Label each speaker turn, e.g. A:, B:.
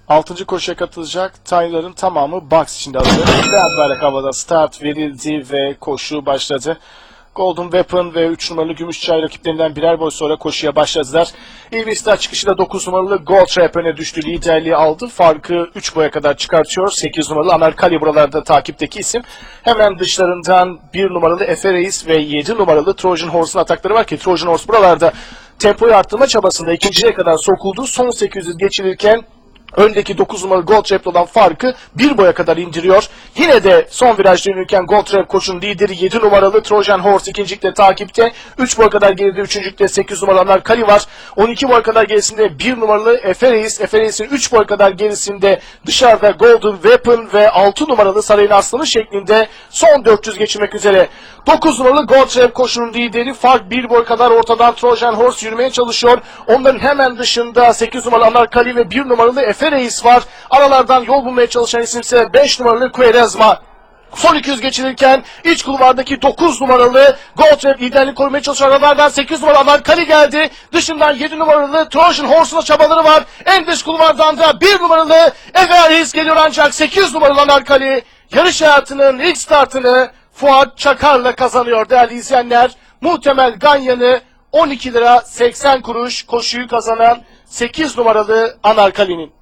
A: 6. koşuya katılacak Tyler'ın tamamı box içinde hazır. Beyaz bayrak havada start verildi ve koşu başladı. Golden Weapon ve 3 numaralı Gümüşçay rakiplerinden birer boy sonra koşuya başladılar. İlvistar çıkışında 9 numaralı Gold Trap öne düştü. Liderliği aldı. Farkı 3 boya kadar çıkartıyor. 8 numaralı Amerikali buralarda takipteki isim. Hemen dışlarından 1 numaralı Efe Reis ve 7 numaralı Trojan Horse'un atakları var ki Trojan Horse buralarda tempoyu arttırma çabasında ikinciye kadar sokuldu. Son 800 geçilirken öndeki 9 numaralı Gold Trap'le olan farkı 1 boya kadar indiriyor. Yine de son virajda dönürken Gold Trap koşun lideri 7 numaralı Trojan Horse ikincilikte takipte. 3 boya kadar geride üçüncülükte 8 numaralı Amerikali var. 12 boya kadar gerisinde 1 numaralı Efe Reis. Efe Reis'in 3 boya kadar gerisinde dışarıda Golden Weapon ve 6 numaralı Sarayın Aslanı şeklinde son 400 geçirmek üzere. 9 numaralı Gold Trap koşunun lideri fark 1 boy kadar ortadan Trojan Horse yürümeye çalışıyor. Onların hemen dışında 8 numaralı Amerikali ve 1 numaralı Efe Reis var. Aralardan yol bulmaya çalışan isimse 5 numaralı Quaresma. Son 200 geçilirken iç kulvardaki 9 numaralı Gold Trap liderlik korumaya çalışan aralardan 8 numaralı Amerikali geldi. Dışından 7 numaralı Trojan Horse'un çabaları var. En dış kulvardan da 1 numaralı Efe Reis geliyor ancak 8 numaralı Amerikali yarış hayatının ilk startını Fuat Çakar'la kazanıyor değerli izleyenler. Muhtemel ganyanı 12 lira 80 kuruş koşuyu kazanan 8 numaralı Amerikali'nin.